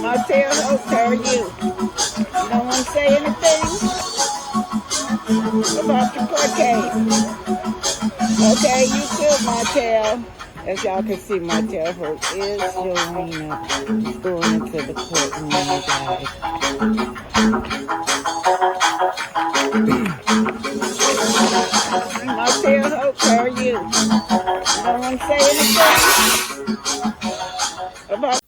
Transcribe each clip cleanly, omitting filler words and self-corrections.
Martel, host, how are you? You don't want to say anything about your court case? Okay, you good, Martel. As y'all can see, Martel host is showing up. He's going into the courtroom, you guys. Martel host, how are you? You don't want to say anything about.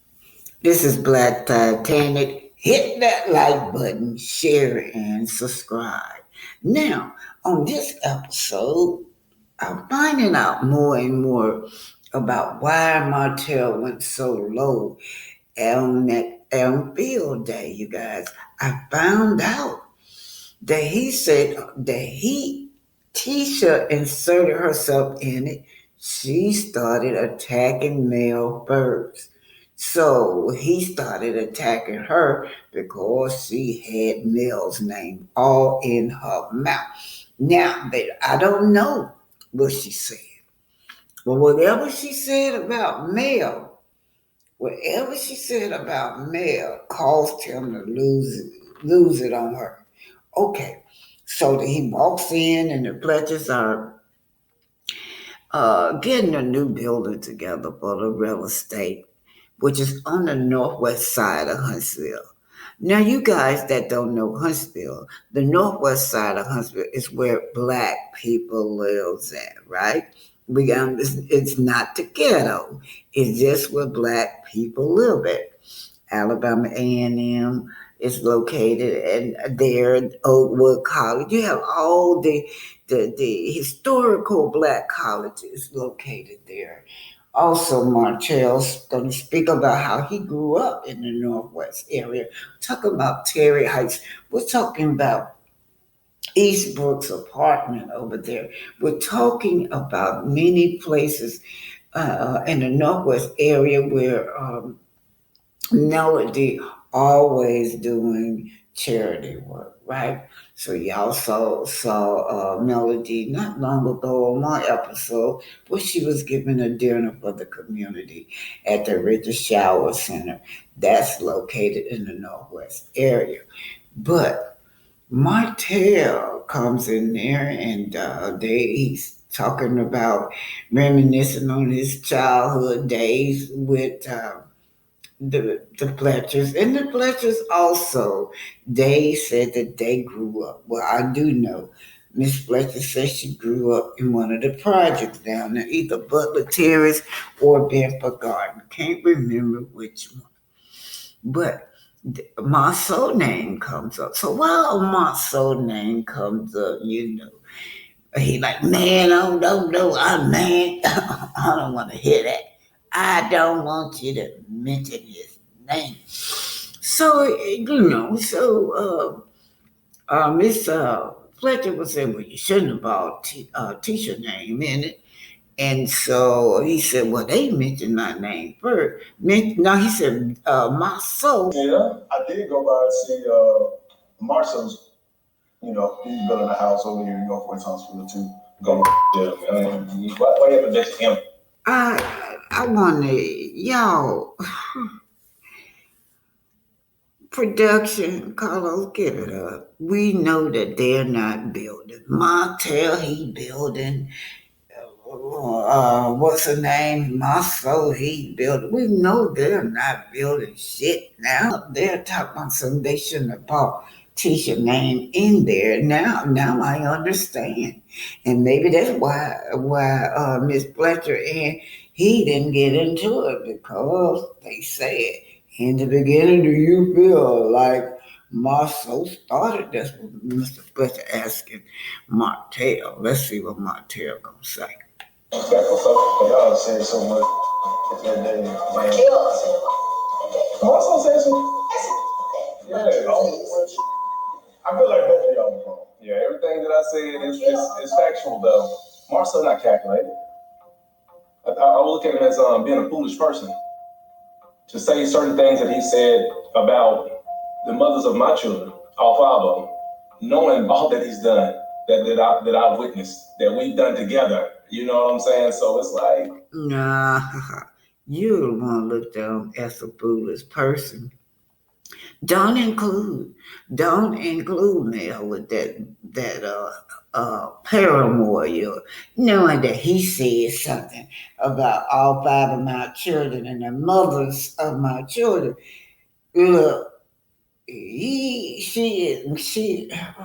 This is Black Titanic. Hit that like button, share, and subscribe. Now, on this episode, I'm finding out more and more about why Martel went so low on that field day, you guys. I found out that he said that Tisha inserted herself in it. She started attacking Mel first. So he started attacking her because she had Mel's name all in her mouth. Now, I don't know what she said. But whatever she said about Mel caused him to lose it on her. Okay, so that he walks in and the Fletchers are getting a new building together for the real estate, which is on the northwest side of Huntsville. Now, you guys that don't know Huntsville, the northwest side of Huntsville is where Black people lives at, right? It's not the ghetto. It's just where Black people live at. Alabama A&M is located and there at Oakwood College. You have all the historical Black colleges located there. Also, Martel's going to speak about how he grew up in the Northwest area. Talking about Terry Heights. We're talking about Eastbrook's apartment over there. We're talking about many places in the Northwest area where Melody always doing charity work, right? So y'all saw Melody not long ago on one episode where she was giving a dinner for the community at the Richard Shower Center. That's located in the Northwest area. But Martel comes in there and he's talking about reminiscing on his childhood days with the Fletchers. And the Fletchers also, they said that they grew up. Well, I do know. Miss Fletcher said she grew up in one of the projects down there, either Butler Terrace or Bedford Garden. Can't remember which one. But my soul name comes up. So while my soul name comes up, he like, man, I don't know, I'm man. I don't want to hear that. I don't want you to mention his name. So, Miss Fletcher was saying, well, you shouldn't have brought Tisha name in it. And so he said, well, they mentioned my name first. No, he said, my soul. Yeah, I did go by and see Marcel's, he's building a house over here in Northwest Hospital too. Go to why you haven't mentioned him? I want to, y'all, production, Carlos, give it up. We know that they're not building. Martel, he building. What's her name? Moscow, he built. We know they're not building shit now. They're talking about something they shouldn't have bought Tisha name in there. Now I understand, and maybe that's why Miss Fletcher and he didn't get into it because they said in the beginning, do you feel like Marceau started? That's what Mr. Fletcher asking Martel. Let's see what Martel gonna say. Y'all said so much that day. Marcel said so. Yeah, I feel like both of y'all was wrong. Yeah, everything that I said is factual though. Marcel not calculated. I look at him as being a foolish person to say certain things that he said about the mothers of my children, all five of them, knowing all that he's done, that I've witnessed, that we've done together. You know what I'm saying? So it's like, nah, you the one looked at him as a foolish person. Don't include Mel with that paramour, knowing that he said something about all five of my children and the mothers of my children. Look,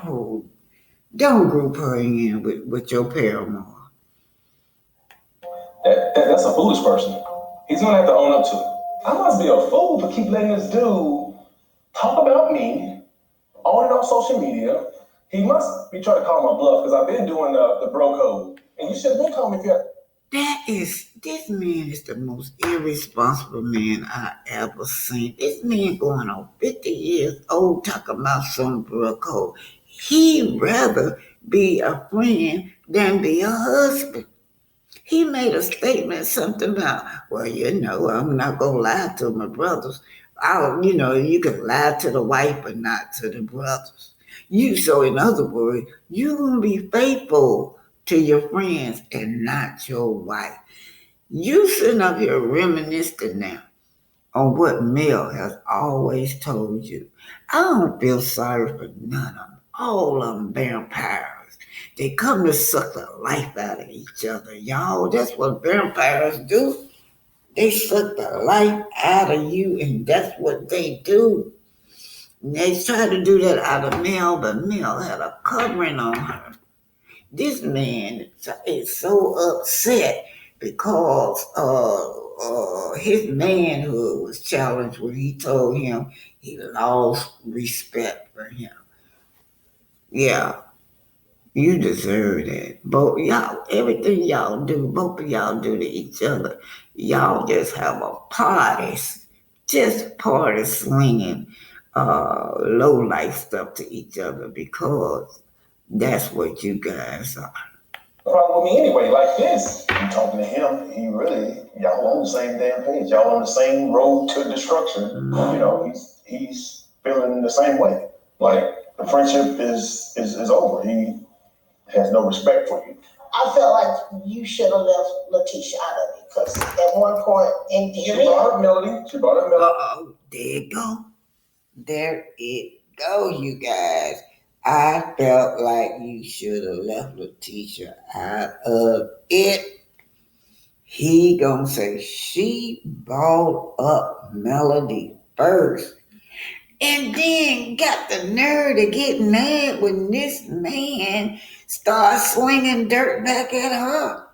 oh, don't group her in with your paramour. That's a foolish person. He's gonna have to own up to it. I must be a fool to keep letting this dude talk about me on and off social media. He must be trying to call my bluff because I've been doing the bro code. And you should have been calling me if you This man is the most irresponsible man I ever seen. This man going on 50 years old talking about some bro code. He'd rather be a friend than be a husband. He made a statement, something about, well, I'm not going to lie to my brothers. You can lie to the wife, but not to the brothers. So in other words, you're going to be faithful to your friends and not your wife. You sitting up here reminiscing now on what Mel has always told you. I don't feel sorry for none of them. All of them vampires. They come to suck the life out of each other, y'all. That's what vampires do. They suck the life out of you, and that's what they do. And they tried to do that out of Mel, but Mel had a covering on her. This man is so upset because his manhood was challenged when he told him he lost respect for him. Yeah, you deserve that. Both y'all, everything y'all do, both of y'all do to each other. Y'all just have a party, just party slinging low life stuff to each other because that's what you guys are. problem with me anyway, like this. You talking to him, y'all on the same damn page. Y'all on the same road to destruction. He's feeling the same way. Like the friendship is over. He has no respect for you. I felt like you should have left Letitia out of it because at one point, and she brought up Melody. She brought up Melody. Uh-oh, there it go. There it go, you guys. I felt like you should have left Letitia out of it. He gonna say she brought up Melody first. And then got the nerve to get mad when this man starts slinging dirt back at her.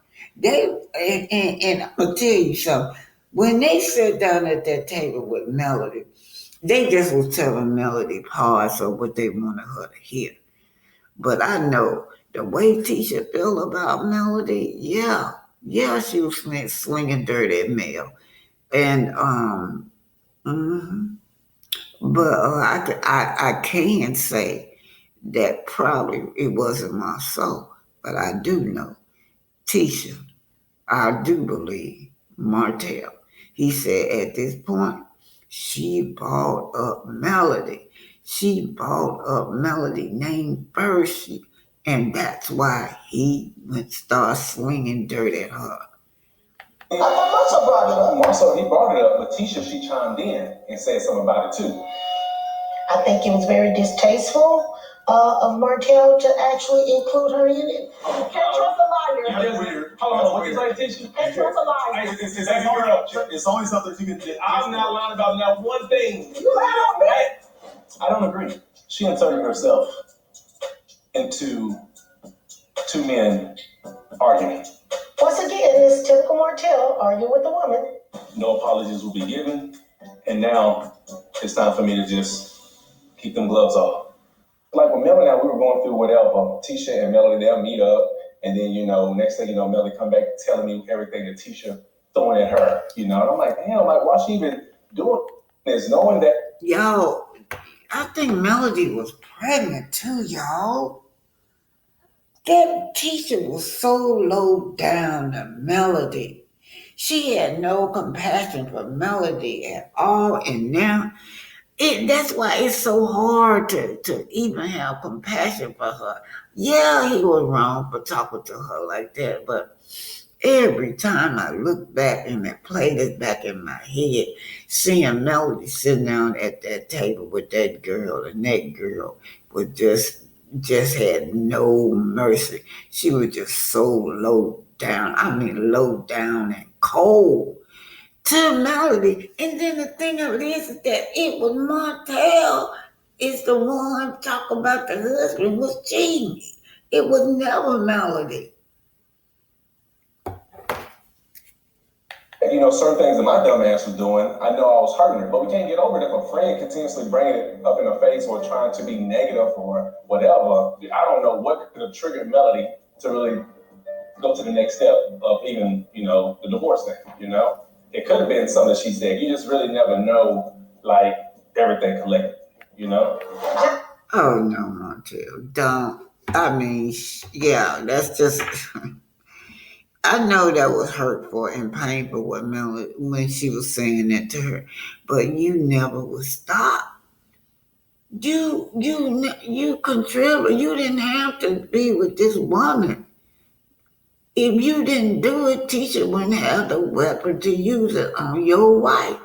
And I'm gonna tell you something. When they sat down at that table with Melody, they just was telling Melody parts of what they wanted her to hear. But I know the way Tisha feel about Melody, yeah, she was slinging dirt at Mel, and mhm. But I can say that probably it wasn't my soul, but I do know Tisha. I do believe Martel. He said at this point, she brought up Melody. She brought up Melody name first, and that's why he went start slinging dirt at her. I thought Marcel brought it up. Marcel, he brought it up, but Tisha, she chimed in and said something about it too. I think it was very distasteful of Martel to actually include her in it. Can't trust a liar. That's weird. Hold on, what you say, Tisha? Can't trust a liar. It's only something you can do. I'm not lying about not one thing. You lied on me. I don't agree. She inserted herself into two men arguing. Once again, it's typical Martel arguing with a woman. No apologies will be given, and now it's time for me to just keep them gloves off. Like when Melody and I, we were going through whatever, Tisha and Melody, they'll meet up, and then, next thing you know, Melody come back telling me everything that Tisha throwing at her, and I'm like, damn, like, why she even doing this, knowing that? Yo, I think Melody was pregnant too, y'all. That teacher was so low down to Melody. She had no compassion for Melody at all, and now that's why it's so hard to even have compassion for her. Yeah, he was wrong for talking to her like that, but every time I look back and that play this back in my head, seeing Melody sitting down at that table with that girl, and that girl was just had no mercy. She was just so low down. I mean, low down and cold to Melody. And then the thing of it is that it was Martel is the one talking about the husband was cheating. It was never Melody. Certain things that my dumb ass was doing, I know I was hurting her, but we can't get over it if a friend continuously bringing it up in her face or trying to be negative or whatever. I don't know what could have triggered Melody to really go to the next step of even, the divorce thing, It could have been something that she said. You just really never know, like, everything collectively. Oh, no, Martel, don't. I mean, yeah, that's just... I know that was hurtful and painful what Melody, when she was saying that to her, but you never would stop. You contribute. You didn't have to be with this woman. If you didn't do it, Tisha wouldn't have the weapon to use it on your wife.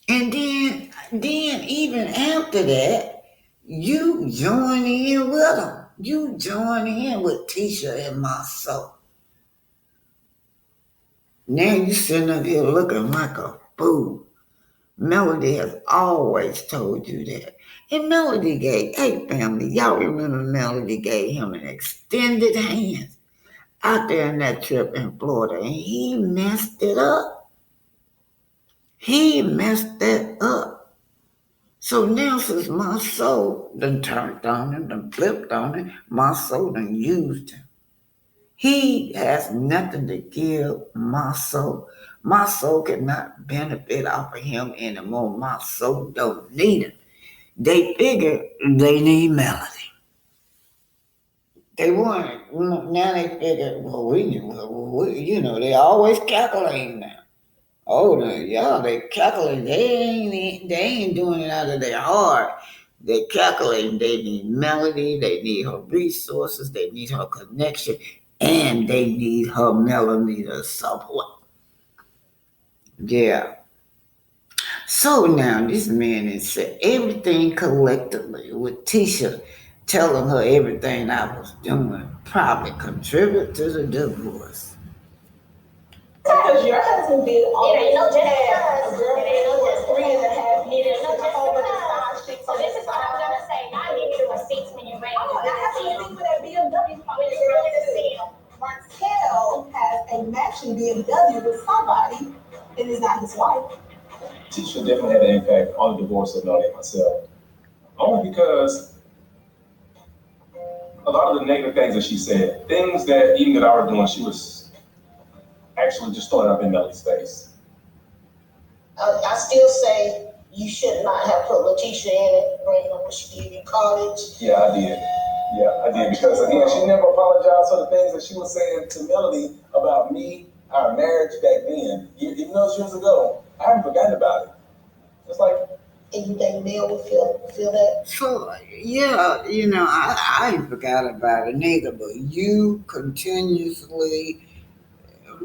And then even after that, you join in with them. You join in with Tisha and Marcel. Now you sitting up here looking like a fool. Melody has always told you that. And Melody hey family, y'all remember Melody gave him an extended hand out there in that trip in Florida, and he messed it up. He messed that up. So now since my soul done turned on him, done flipped on him, my soul done used him. He has nothing to give my soul. My soul cannot benefit off of him anymore. My soul don't need him. They figure they need Melody. They want it. Now they figure, they always calculating now. Oh, yeah, they calculating. They ain't doing it out of their heart. They calculating. They need melody. They need her resources. They need her connection, and they need her millimeter support. Yeah. So now this man has said everything collectively with Tisha telling her everything I was doing probably contributed to the divorce. Because your husband did all it ain't no just because. A girl it ain't no just 3.5 years. It ain't no just because. So this is what I'm gonna say. I give you the receipts when you're ready. Oh, I have to see for that BMW. When you're ready to see him. Martel has a matching BMW with somebody. It is not his wife. Tisha definitely had an impact on the divorce of Melody and myself. Only because a lot of the negative things that she said, things that even that I was doing, she was actually just throwing up in Melody's face. I still say you should not have put Letitia in it, bringing up what she did in college. Yeah, I did. Yeah, I did. Because again, she never apologized for the things that she was saying to Melody about me, our marriage back then. Even though it was years ago, I haven't forgotten about it. It's like, and you think Mel would feel that? So yeah, I ain't forgot about it neither, but you continuously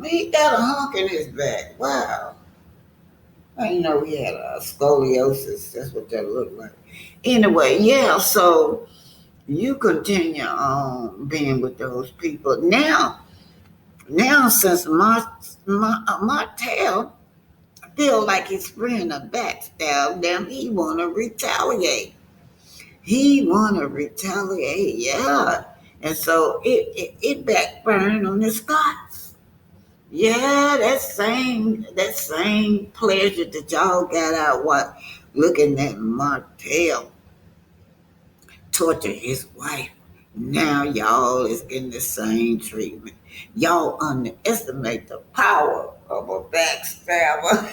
he got a hunk in his back. Wow. I didn't know he had a scoliosis. That's what that looked like. Anyway, yeah, so you continue on being with those people. Now since Martel feel like his friend a backstab them, he wanna retaliate. Yeah. And so it backburned on the Scots. Yeah, that same pleasure that y'all got out what looking at Martel torture his wife. Now y'all is getting the same treatment. Y'all underestimate the power of a backstabber.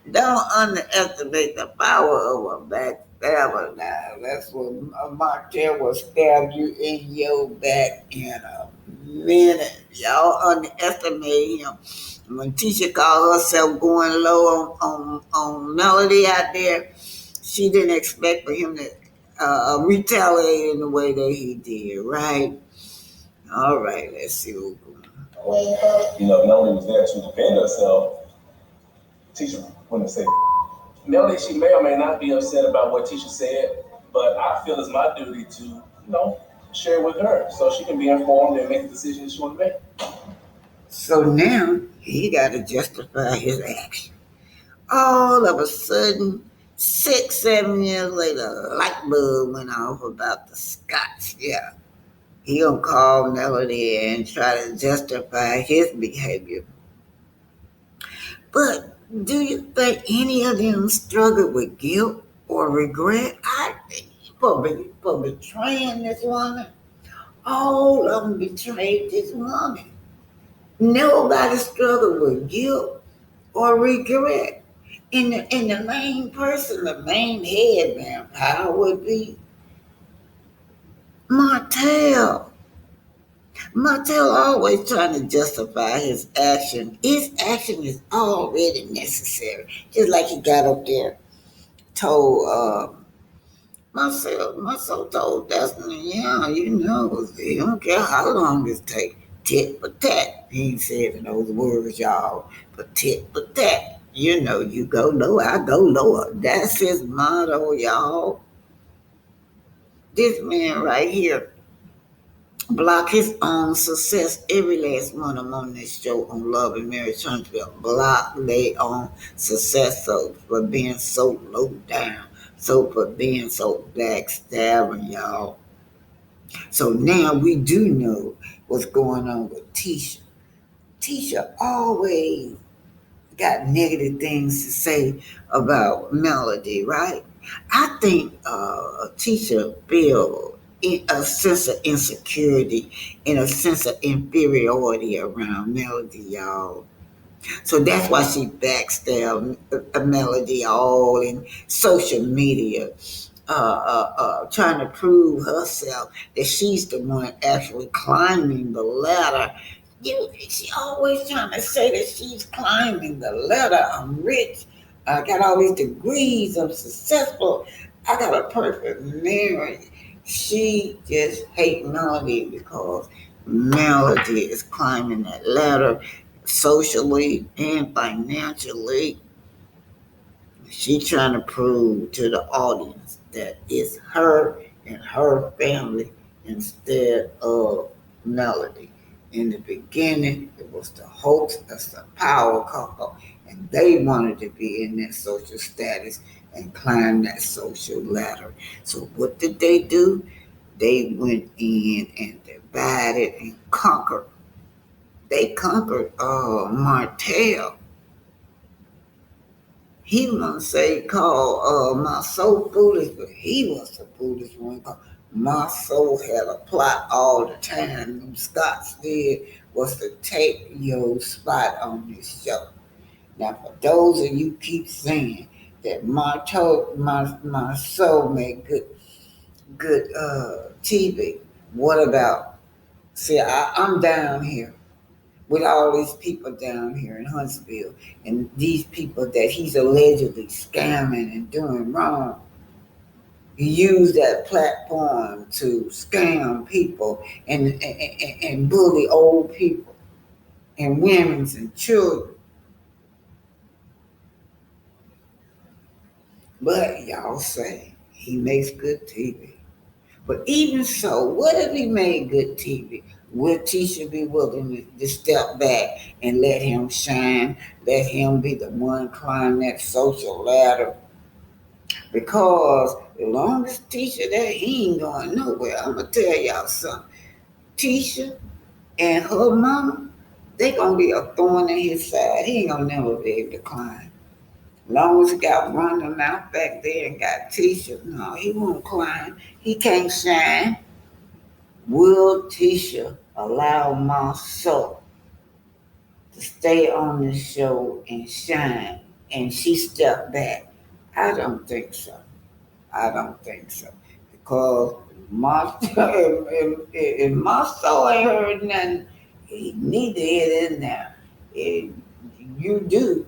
Don't underestimate the power of a backstabber now. That's what Martel will stab you in your back in a minute. Y'all underestimate him. When Tisha called herself going low on Melody out there, she didn't expect for him to retaliate in the way that he did, right? All right, let's see who's going. Melody was there to defend herself. Tisha wouldn't say. Melody, she may or may not be upset about what Tisha said, but I feel it's my duty to, share with her so she can be informed and make the decision she wants to make. So now he got to justify his action. All of a sudden, 6, 7 years later, a light bulb went off about the Scots. Yeah, he gonna call Melody and try to justify his behavior. But do you think any of them struggled with guilt or regret? I think for betraying this woman. All of them betrayed this woman. Nobody struggled with guilt or regret. And the main person, the main head vampire would be Martel. Martel always trying to justify his action. His action is already necessary. Just like he got up there, told Marcel told Destiny, yeah, he don't care how long it takes. Tit for tat. He ain't said those words, y'all, but tit for tat. You go low, I go lower. That's his motto, y'all. This man right here block his own success. Every last one of them on this show on Love and Marriage Huntsville block their own success for being so low down. So for being so backstabbing, y'all. So now we do know what's going on with Tisha. Tisha always got negative things to say about Melody, right? I think Tisha feel a sense of insecurity and a sense of inferiority around Melody, y'all. So that's why she backstabbed a Melody all in social media, trying to prove herself that she's the one actually climbing the ladder She always trying to say that she's climbing the ladder. I'm rich. I got all these degrees. I'm successful. I got a perfect marriage. She just hate Melody because Melody is climbing that ladder socially and financially. She trying to prove to the audience that it's her and her family instead of Melody. In the beginning, it was the hoax, that's the power couple, and they wanted to be in that social status and climb that social ladder. So what did they do? They went in and divided and conquered. They conquered Martel. He must say called my soul foolish, but he was the foolish one. My soul had a plot all the time. Them Scots did was to take your spot on this show. Now, for those of you keep saying that my soul made good TV, what about? See, I'm down here with all these people down here in Huntsville and these people that he's allegedly scamming and doing wrong. He used that platform to scam people and bully old people and women and children. But y'all say he makes good TV. But even so, what if he made good TV? Would Tisha be willing to step back and let him shine? Let him be the one climb that social ladder? Because as long as Tisha there, he ain't going nowhere. I'm going to tell y'all something. Tisha and her mama, they going to be a thorn in his side. He ain't going to never be able to climb. As long as he got running out back there and got Tisha, no, he won't climb. He can't shine. Will Tisha allow my soul to stay on the show and shine? And she stepped back. I don't think so. Because my if my soul ain't heard nothing, he need to get in there. You do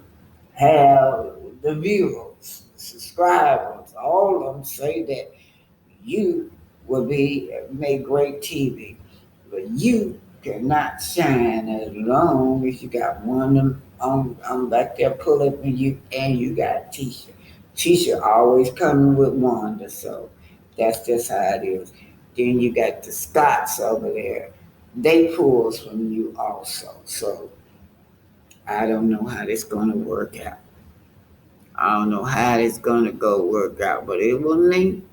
have the viewers, subscribers, all of them say that you will make great TV, but you cannot shine as long as you got one of them on back there pulling for you, and you got Tisha. Tisha always coming with Wanda, so that's just how it is. Then you got the Scots over there. They pulls from you also. So I don't know how this gonna work out. I don't know how it's gonna work out, but it will mean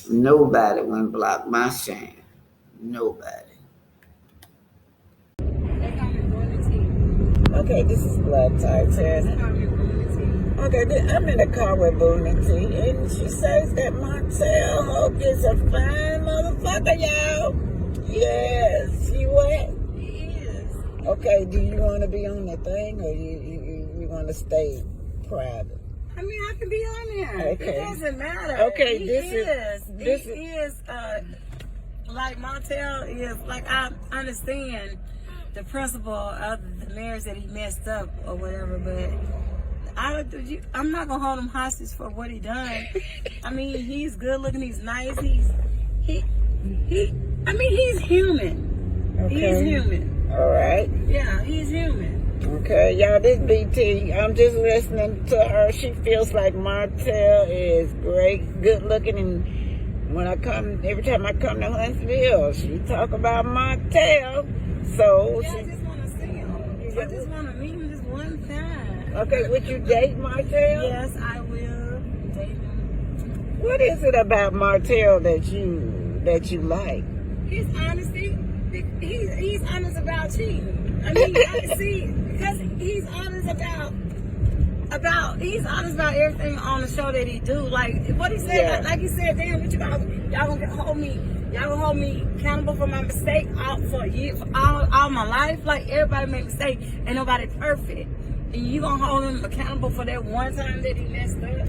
nobody will block my shine. Nobody. Okay, this is Black Tie Test. Okay, I'm in the car with Boonity, and she says that Martel Hope is a fine motherfucker, y'all. Yes, she what? He is. Okay, do you want to be on the thing, or you want to stay private? I mean, I can be on there. Okay. It doesn't matter. Okay, he is like Martel is, like, I understand the principle of the marriage that he messed up or whatever, but I'm not gonna hold him hostage for what he done. I mean, he's good looking, he's nice, he's human. Okay. He's human. All right. Yeah, he's human. Okay, y'all, this BT, I'm just listening to her. She feels like Martel is great, good looking, and every time I come to Huntsville, she talk about Martel. So I just want to see him. I just want to meet him this one time. Okay, would you date Martel? Yes, I will date him. What is it about Martel that you like? His honesty. He's honest about cheating. I mean, I can see, because he's honest about everything on the show that he do. Like what he said, Yeah. like he said, damn, what y'all gonna hold me accountable for my mistake all my life. Like, everybody make mistakes, ain't nobody perfect, and you gonna hold him accountable for that one time that he messed up?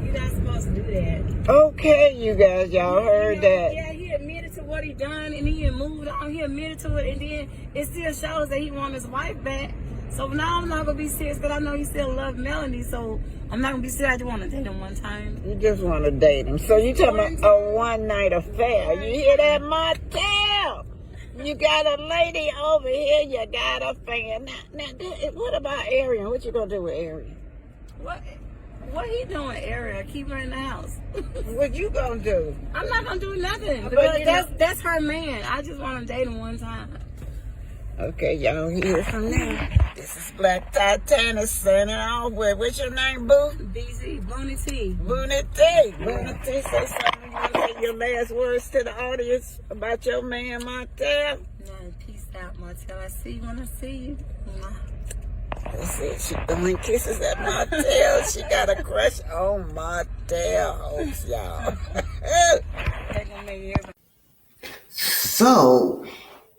You're not supposed to do that. Okay, you guys, y'all heard that. Yeah, he admitted to what he done, and he moved on. He admitted to it, and then it still shows that he want his wife back. So now I'm not gonna be serious because I know he still love Melanie. So I'm not gonna be serious. I just want to date him one time. You just want to date him. So you talking about a one-night affair. You hear that, Martel? You got a lady over here. You got a fan. Now, what about Arian? What you gonna do with Arian? What he doing, Ariel? Keep her in the house. What you gonna do? I'm not gonna do nothing But because that's her man. I just want to date him one time. Okay, y'all hear from now. This is Black Titanic signing off with, what's your name, Boo? BZ, Booney T. Booney T. Booney T, say something. You want to say your last words to the audience about your man, Martel? No, peace out, Martel. I see you when I see you. That's it. She throwing kisses at Martel. She got a crush on Martel. Hopes, y'all. So,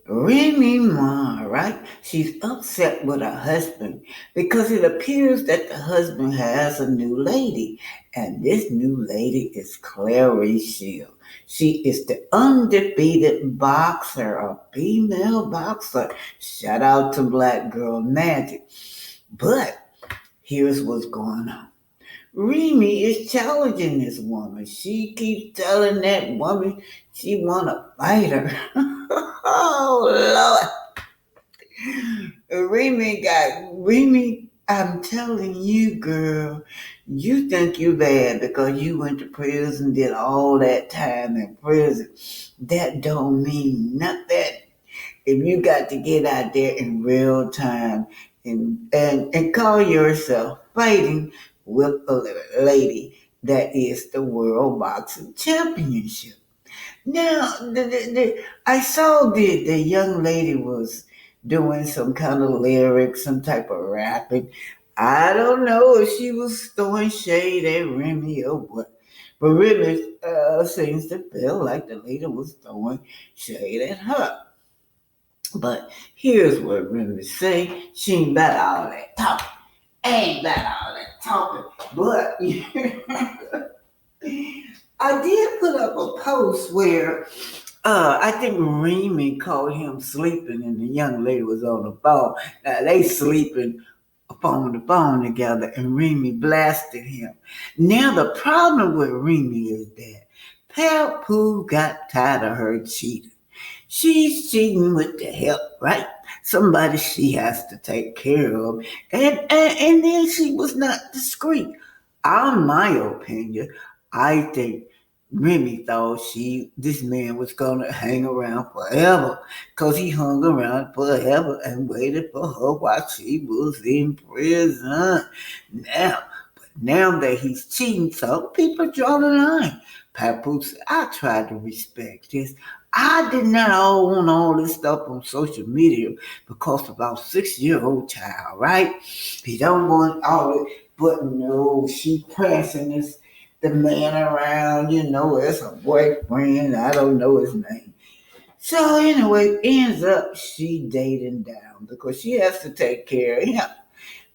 Remy Ma, right? She's upset with her husband because it appears that the husband has a new lady. And this new lady is Clarice Shield. She is the undefeated boxer, a female boxer. Shout out to Black Girl Magic. But here's what's going on. Remy is challenging this woman. She keeps telling that woman she want to fight her. Oh, Lord. Remy, I'm telling you, girl, you think you bad because you went to prison, did all that time in prison. That don't mean nothing. If you got to get out there in real time and call yourself fighting with a lady that is the World Boxing Championship. Now, I saw the young lady was doing some kind of lyrics, some type of rapping. I don't know if she was throwing shade at Remy or what. But Remy seems to feel like the lady was throwing shade at her. But here's what Remy say. She ain't about all that talking. Ain't about all that talking. But I did put up a post where I think Remy called him sleeping and the young lady was on the phone. Now they sleeping on the phone together and Remy blasted him. Now the problem with Remy is that Papu got tired of her cheating. She's cheating with the help, right? Somebody she has to take care of. And then she was not discreet. In my opinion, I think Remy thought this man was going to hang around forever because he hung around forever and waited for her while she was in prison. Now that he's cheating, some people draw the line. Papu said, I tried to respect this. I did not want all this stuff on social media because of our 6-year-old child, right? He don't want all it, but no, she pressing the man around, as her boyfriend. I don't know his name. So anyway, ends up she dating down because she has to take care of him.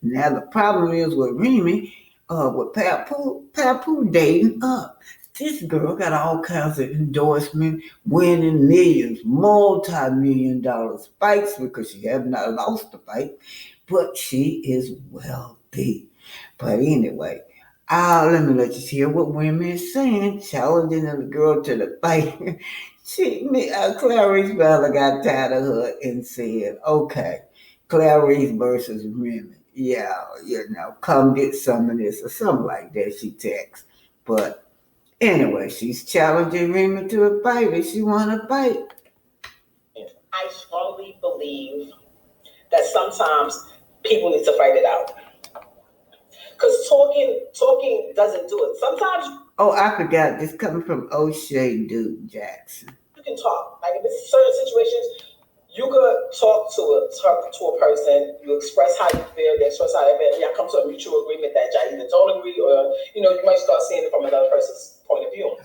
Now the problem is with Remy, with Papu dating up. This girl got all kinds of endorsements, winning millions, multi-million-dollar fights because she have not lost the fight, but she is wealthy. But anyway, let me let you hear what women is saying, challenging the girl to the fight. Clarice Bella got tired of her and said, okay, Clarice versus Remy. Yeah, come get some of this or something like that, she texts. But anyway, she's challenging Remy to a fight if she want to fight. I strongly believe that sometimes people need to fight it out. Because talking doesn't do it. Sometimes... Oh, I forgot. This coming from O'Shea Duke Jackson. You can talk. Like in certain situations, you could talk to a person, you express how you feel, they express how they feel, y'all come to a mutual agreement that y'all either don't agree or, you might start seeing it from another person's point of view.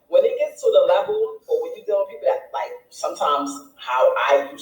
When it gets to the level, or when you deal with people that, like, sometimes how I used